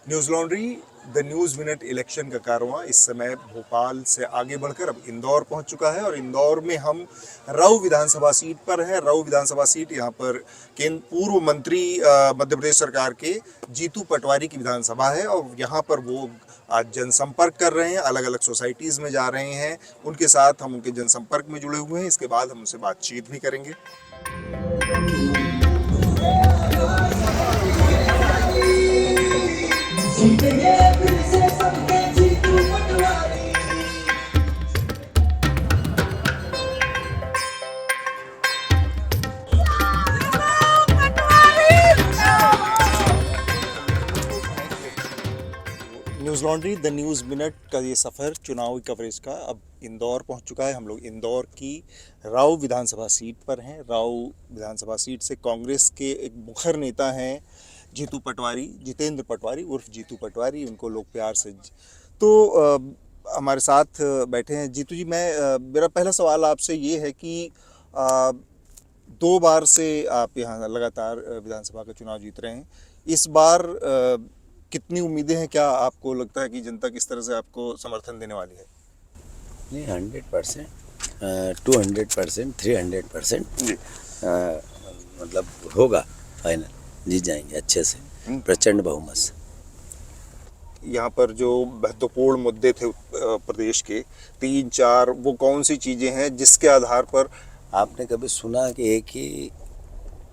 News laundry the news minute election का कारवां इस समय भोपाल से आगे बढ़कर अब इंदौर पहुंच चुका है और इंदौर में हम राऊ विधानसभा सीट पर हैं। राऊ विधानसभा सीट यहाँ पर केंद्र पूर्व मंत्री मध्य प्रदेश सरकार के जीतू पटवारी की विधानसभा है और यहाँ पर वो आज जनसंपर्क कर रहे हैं, अलग अलग सोसाइटीज़ में जा रहे हैं। उनके साथ हम उनके जनसंपर्क में जुड़े हुए हैं। इसके बाद हम उनसे बातचीत भी करेंगे। News laundry the news minute का ये सफ़र चुनावी कवरेज का अब इंदौर पहुंच चुका है। हम लोग इंदौर की राऊ विधानसभा सीट पर हैं। राऊ विधानसभा सीट से कांग्रेस के एक मुखर नेता हैं जीतू पटवारी, जितेंद्र पटवारी उर्फ जीतू पटवारी, उनको लोग प्यार से हमारे साथ बैठे हैं। जीतू जी, मेरा पहला सवाल आपसे ये है कि 2 बार से आप यहाँ लगातार विधानसभा का चुनाव जीत रहे हैं। इस बार कितनी उम्मीदें हैं? क्या आपको लगता है कि जनता किस तरह से आपको समर्थन देने वाली है? नहीं, 100%, 200%, 300% मतलब होगा फाइनल, जीत जाएंगे अच्छे से, प्रचंड बहुमत से। यहाँ पर जो महत्वपूर्ण मुद्दे थे प्रदेश के 3-4, वो कौन सी चीज़ें हैं जिसके आधार पर आपने कभी सुना कि एक ही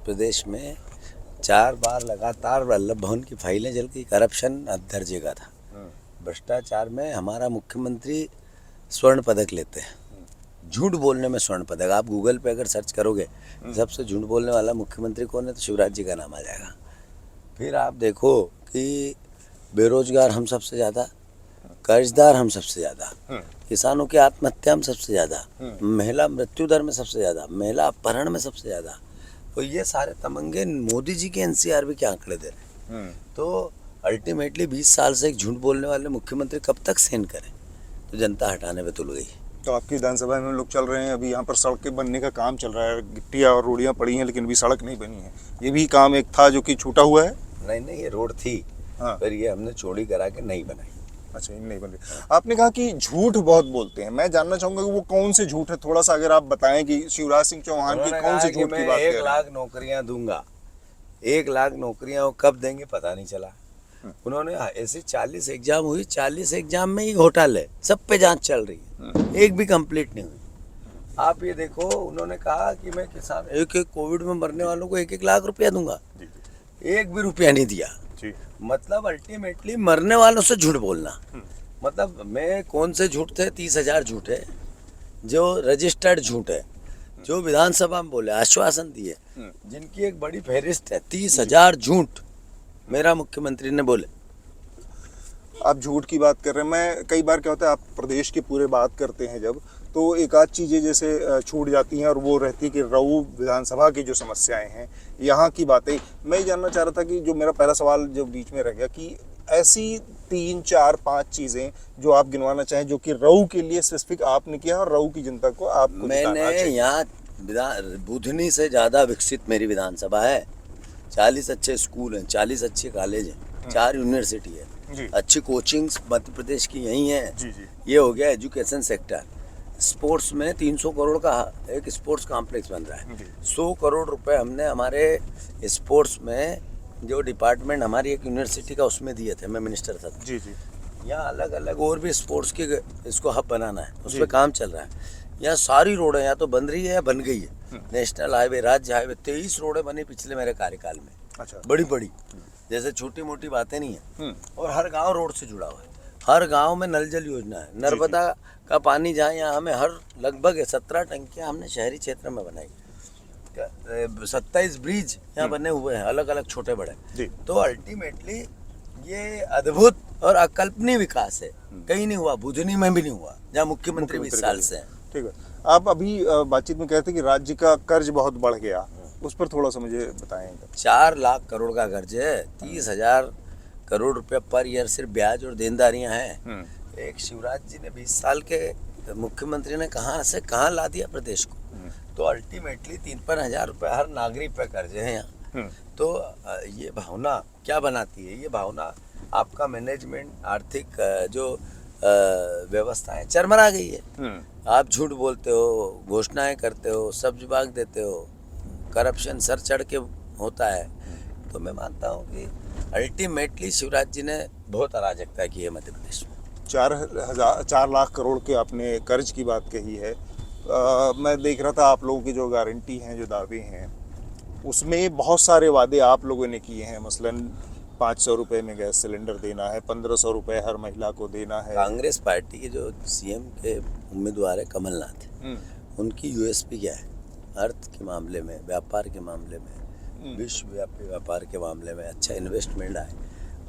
प्रदेश में 4 बार लगातार वल्लभ भवन की फाइलें जल गई? करप्शन दर्जे का था। भ्रष्टाचार में हमारा मुख्यमंत्री स्वर्ण पदक लेते हैं, झूठ बोलने में स्वर्ण पदक। आप गूगल पे अगर सर्च करोगे सबसे झूठ बोलने वाला मुख्यमंत्री कौन है तो शिवराज जी का नाम आ जाएगा। फिर आप देखो कि बेरोजगार हम सबसे ज़्यादा, कर्जदार हम सबसे ज़्यादा, किसानों की आत्महत्या में सबसे ज़्यादा, महिला मृत्यु दर में सबसे ज़्यादा, महिला अपहरण में सबसे ज़्यादा। तो ये सारे तमंगे मोदी जी के एनसीआरबी के आंकड़े दे रहे हैं। तो अल्टीमेटली 20 साल से एक झूठ बोलने वाले मुख्यमंत्री कब तक सहन करें? तो जनता हटाने पे तुल गई। तो आपकी विधानसभा में लोग चल रहे हैं, अभी यहाँ पर सड़कें बनने का काम चल रहा है, गिट्टियाँ और रोडियाँ पड़ी हैं लेकिन अभी सड़क नहीं बनी है। ये भी काम एक था जो कि छूटा हुआ है। नहीं, ये रोड थी, हाँ, पर ये हमने चौड़ी करा के नहीं बनाई। अच्छा, नहीं बन रही। आपने कहा कि झूठ बहुत बोलते हैं, मैं जानना चाहूंगा कि वो कौन से झूठ है, थोड़ा सा अगर आप बताएं कि शिवराज सिंह चौहान की कौन से झूठ की बात कर रहे हैं? 1 लाख नौकरियां दूंगा। 1 लाख नौकरियां वो कब देंगे पता नहीं चला। उन्होंने ऐसे 40 एग्जाम हुई, 40 एग्जाम में ही घोटाले, सब पे जांच चल रही है, एक भी कंप्लीट नहीं हुई। आप ये देखो, उन्होंने कहा कि मैं किसान एक कोविड में मरने वालों को 1-1 लाख रुपया दूंगा, 1 भी रुपया नहीं दिया। मतलब अल्टीमेटली मरने वालों से झूठ बोलना। मतलब मैं कौन से झूठ थे? 30,000 झूठ है जो रजिस्टर्ड झूठ है, जो विधानसभा में बोले, आश्वासन दिए, जिनकी एक बड़ी फहरिस्त है। 30,000 झूठ मेरा मुख्यमंत्री ने बोले। आप झूठ की बात कर रहे हैं, मैं कई बार क्या होता है, आप प्रदेश की पूरे बात करते हैं जब, तो एक आध चीज़ें जैसे छूट जाती हैं और वो रहती है कि राऊ विधानसभा की जो समस्याएं हैं, यहाँ की बातें। मैं ये जानना चाह रहा था कि जो मेरा पहला सवाल जो बीच में रह गया कि ऐसी 3-4-5 चीज़ें जो आप गिनवाना चाहें जो कि राऊ के लिए स्पेसिफिक आपने किया और राऊ की जनता को आपको मैंने यहाँ बुधनी से ज़्यादा विकसित मेरी विधानसभा है। 40 अच्छे स्कूल हैं, 40 अच्छे कॉलेज हैं, 4 यूनिवर्सिटी है, अच्छी कोचिंग्स मध्य प्रदेश की यही हैं। ये हो गया एजुकेशन सेक्टर। स्पोर्ट्स में 300 करोड़ का एक स्पोर्ट्स कॉम्प्लेक्स बन रहा है। 100 करोड़ रुपए हमने हमारे स्पोर्ट्स में जो डिपार्टमेंट हमारी एक यूनिवर्सिटी का उसमें दिए थे, मैं मिनिस्टर था। यहाँ अलग अलग और भी स्पोर्ट्स के इसको हब बनाना है, उस पर काम चल रहा है। यहाँ सारी रोडें या तो बन रही है या बन गई है। नेशनल हाईवे, राज्य हाईवे, 23 रोडें बनी पिछले मेरे कार्यकाल में। अच्छा, बड़ी बड़ी, जैसे छोटी मोटी बातें नहीं है। और हर गांव रोड से जुड़ा हुआ है, हर गांव में नल जल योजना है। नर्मदा का पानी जहाँ यहाँ हमें हर लगभग 17 टंकियाँ हमने शहरी क्षेत्र में बनाई। 27 ब्रिज यहाँ बने हुए हैं, अलग अलग छोटे बड़े। तो अल्टीमेटली ये अद्भुत और अकल्पनीय विकास है, कहीं नहीं हुआ, बुधनी में भी नहीं हुआ, जहाँ मुख्यमंत्री 20 साल से हैं। ठीक है। आप अभी बातचीत में कहते कि राज्य का कर्ज बहुत बढ़ गया, उस पर थोड़ा सा मुझे बताएं। 4 लाख करोड़ का कर्ज है, 30,000 करोड़ रुपया पर ईयर सिर्फ ब्याज और देनदारियां हैं। एक शिवराज जी ने 20 साल के मुख्यमंत्री ने कहाँ से कहाँ ला दिया प्रदेश को। तो अल्टीमेटली 53,000 रुपये हर नागरिक पे कर्ज है यहाँ। तो ये भावना क्या बनाती है? ये भावना आपका मैनेजमेंट आर्थिक जो व्यवस्था है चरमरा गई है। आप झूठ बोलते हो, घोषणाएं करते हो, सब्ज बाग देते हो, करप्शन सर चढ़ के होता है। तो मैं मानता हूँ कि अल्टीमेटली शिवराज जी ने बहुत अराजकता की है मध्य प्रदेश में। 4 लाख करोड़ के आपने कर्ज की बात कही है। मैं देख रहा था आप लोगों की जो गारंटी हैं, जो दावे हैं, उसमें बहुत सारे वादे आप लोगों ने किए हैं। मसलन 500 रुपये में गैस सिलेंडर देना है, 1500 रुपये हर महिला को देना है। कांग्रेस पार्टी के जो सीएम के उम्मीदवार है कमलनाथ, उनकी यूएसपी क्या है? अर्थ के मामले में, व्यापार के मामले में, विश्वव्यापी व्यापार के मामले में अच्छा इन्वेस्टमेंट आए,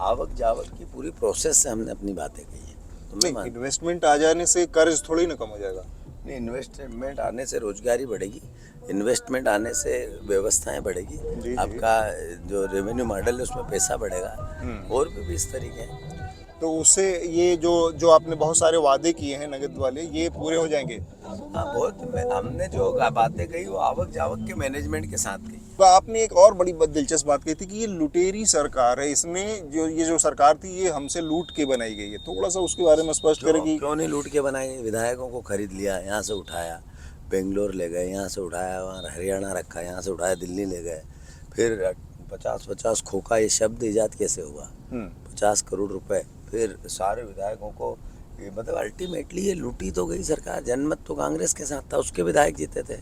आवक जावक की पूरी प्रोसेस से हमने अपनी बातें कही है। तो मैं इन्वेस्टमेंट आ जाने से कर्ज थोड़ी ना कम हो जाएगा। नहीं, इन्वेस्टमेंट आने से रोजगारी बढ़ेगी, इन्वेस्टमेंट आने से व्यवस्थाएं बढ़ेगी, जी। आपका जो रेवेन्यू मॉडल है उसमें पैसा बढ़ेगा, और भी इस तरीके हैं। तो उससे ये जो आपने बहुत सारे वादे किए हैं नगद वाले, ये पूरे हो जाएंगे। हाँ, बहुत हमने जो बातें कही वो आवक जावक के मैनेजमेंट के साथ कही। तो आपने एक और बड़ी दिलचस्प बात कही थी कि ये लुटेरी सरकार है, इसमें जो सरकार थी ये हमसे लूट के बनाई गई है। थोड़ा सा उसके बारे में स्पष्ट करेगी। क्यों नहीं लूट के बनाए? विधायकों को खरीद लिया, यहाँ से उठाया बेंगलोर ले गए, यहाँ से उठाया वहाँ हरियाणा रखा, यहाँ से उठाया दिल्ली ले गए। फिर 50-50 खोखा ये शब्द ईजाद कैसे हुआ? 50 करोड़ रुपए फिर सारे विधायकों को, मतलब अल्टीमेटली ये लूटी तो गई सरकार। जनमत तो कांग्रेस के साथ था, उसके विधायक जीते थे।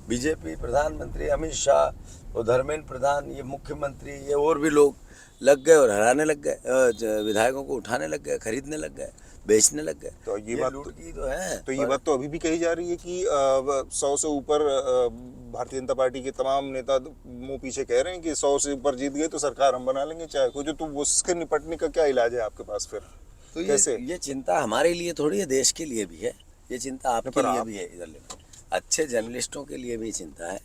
बीजेपी प्रधानमंत्री अमित शाह और धर्मेंद्र प्रधान, ये मुख्यमंत्री, ये और भी लोग लग गए और हराने लग गए, विधायकों को उठाने लग गए, खरीदने लग गए, बेचने लग गए। तो ये बात लूट की तो है। तो ये बात तो अभी भी कही जा रही है कि 100 से ऊपर भारतीय जनता पार्टी के तमाम नेता मुंह पीछे कह रहे हैं कि 100 से ऊपर जीत गए तो सरकार हम बना लेंगे चाहे कुछ। तो उसके निपटने का क्या इलाज है आपके पास फिर? तो कैसे? ये चिंता हमारे लिए थोड़ी है, देश के लिए भी है ये चिंता, आपके लिए भी है, इधर अच्छे जर्नलिस्टों के लिए भी चिंता है।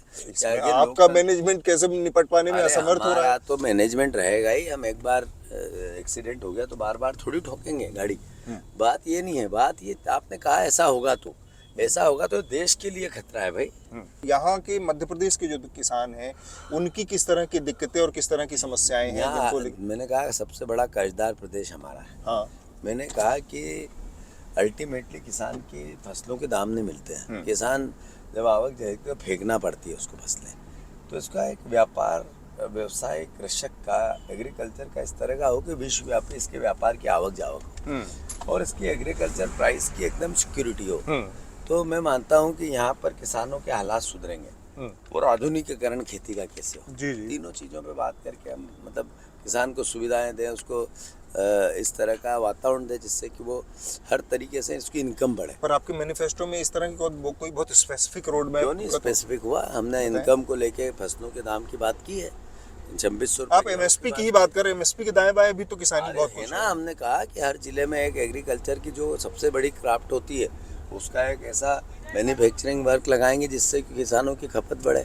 आपका मैनेजमेंट कैसे निपट पाने में असमर्थ हो रहा है? तो मैनेजमेंट रहेगा ही। हम एक बार एक्सीडेंट हो गया तो बार बार थोड़ी ठोकेंगे गाड़ी। बात ये नहीं है, बात ये आपने कहा ऐसा होगा तो देश के लिए खतरा है भाई। यहाँ के मध्य प्रदेश के जो किसान हैं उनकी किस तरह की दिक्कतें और किस तरह की समस्याएं हैं जिनको मैंने कहा सबसे बड़ा कर्जदार प्रदेश हमारा है। हाँ, मैंने कहा कि अल्टीमेटली किसान की फसलों के दाम नहीं मिलते हैं। किसान जब आवक जाएगी तो फेंकना पड़ती है उसको फसलें। तो इसका एक व्यापार व्यवसाय कृषक का, एग्रीकल्चर का इस तरह का हो कि विश्वव्यापी इसके व्यापार की आवक जावक हो और इसकी एग्रीकल्चर प्राइस की एकदम सिक्योरिटी हो। तो मैं मानता हूँ कि यहाँ पर किसानों के हालात सुधरेंगे और आधुनिकीकरण खेती का कैसे हो। जी। तीनों चीज़ों पे बात करके हम मतलब किसान को सुविधाएं दें, उसको इस तरह का वातावरण दे जिससे कि वो हर तरीके से इसकी इनकम बढ़े। पर आपके मैनिफेस्टो में इस तरह की कोई बहुत स्पेसिफिक रोड मैप क्यों नहीं स्पेसिफिक हुआ? हमने इनकम को लेके फसलों के दाम की बात की है। 2600 आप एमएसपी की ही बात करें, एमएसपी के दाएं बाएं भी तो किसानी बहुत है ना। हमने कहा कि हर जिले में एक एग्रीकल्चर की जो सबसे बड़ी क्राफ्ट होती है उसका एक ऐसा मैन्युफैक्चरिंग वर्क लगाएंगे जिससे कि किसानों की खपत बढ़े।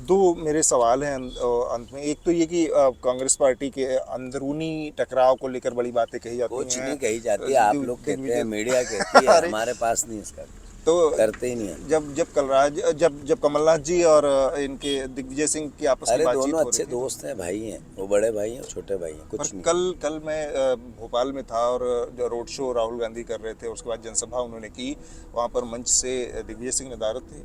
दो मेरे सवाल हैं अंत में। एक तो ये कि कांग्रेस पार्टी के अंदरूनी टकराव को लेकर बड़ी बातें कही जाती हैं। कुछ नहीं कही जाती, आप लोग कहते हैं, मीडिया कहती है, हमारे पास नहीं इसका तो करते ही नहीं है। जब कमलनाथ जी और इनके दिग्विजय सिंह की आपस में बातचीत दोनों अच्छे दोस्त हैं, भाई हैं, वो बड़े भाई हैं, छोटे भाई हैं, कुछ नहीं। कल मैं भोपाल में था और जो रोड शो राहुल गांधी कर रहे थे, उसके बाद जनसभा उन्होंने की, वहाँ पर मंच से दिग्विजय सिंह नदारत थे।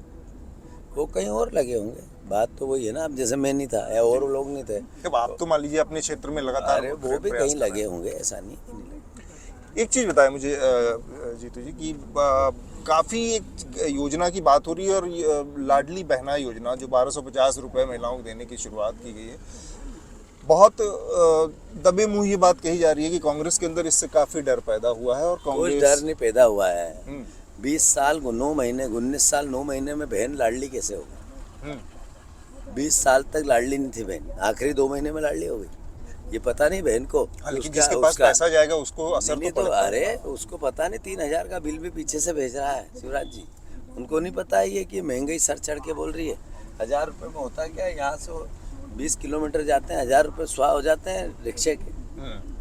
वो कहीं और लगे होंगे, बात तो वही है ना। अब जैसे मैं नहीं था या और लोग नहीं थे, जब आप तो मान लीजिए अपने क्षेत्र में लगातार, अरे वो भी कहीं लगे होंगे, ऐसा नहीं। एक चीज़ बताएं मुझे जीतू जी कि काफ़ी एक योजना की बात हो रही है और लाडली बहना योजना जो 1250 रुपये महिलाओं को देने की शुरुआत की गई है, बहुत दबे मुंह ये बात कही जा रही है कि कांग्रेस के अंदर इससे काफ़ी डर पैदा हुआ है। और कोई डर नहीं पैदा हुआ है। 20 साल 9 महीने 19 साल 9 महीने में बहन लाडली कैसे होगी? 20 साल तक लाडली नहीं थी बहन, आखिरी 2 महीने में लाडली हो गई। ये पता नहीं बहन को। लेकिन जिसके पास पैसा जाएगा उसको असर नहीं, तो अरे उसको पता नहीं 3000 का बिल भी पीछे से भेज रहा है शिवराज जी। उनको नहीं पता है ये कि महंगाई सर चढ़ के बोल रही है। 1000 रुपये में होता क्या है, यहाँ से 20 किलोमीटर जाते हैं, 1000 रुपये स्वाह हो जाते हैं रिक्शे के।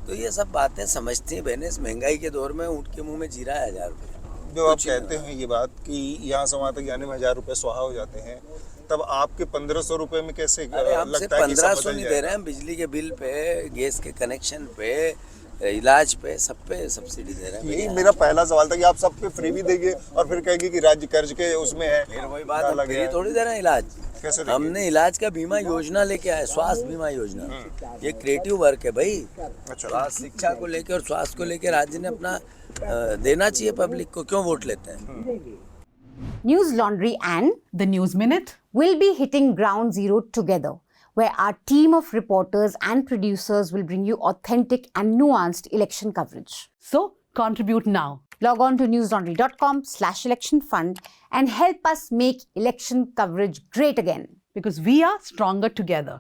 तो ये सब बातें समझती हैं बहनें। इस महंगाई के दौर में ऊँट के मुँह में जीरा है 1000 रुपये। जो आप कहते हैं ये बात कि यहाँ से वहाँ तक जाने में 1000 रुपये स्वाहा हो जाते हैं, तब आपके 1500 रुपये में कैसे लगता है कि 1500 नहीं दे रहे हैं? बिजली के बिल पे, गैस के कनेक्शन पे, इलाज पे सब पे सब्सिडी दे रहे हैं यही भैया। मेरा पहला सवाल था कि आप सब पे फ्री भी देंगे और फिर कहेंगे कि राज्य कर्ज के उसमें है। फिर वही बात, डाला हम गया फ्री है। थोड़ी दे रहे हैं इलाज। कैसे देंगे? हमने इलाज का बीमा योजना लेके आए, स्वास्थ्य बीमा योजना। ये क्रिएटिव वर्क है भाई। अच्छा। स्वास्थ्य शिक्षा को लेके और स्वास्थ्य को लेके राज्य ने अपना देना चाहिए पब्लिक को, क्यों वोट लेते हैं। News Laundry and The News Minute. will be hitting ground zero together, where our team of reporters and producers will bring you authentic and nuanced election coverage. So contribute now. Log on to newslaundry.com/election fund and help us make election coverage great again. Because we are stronger together.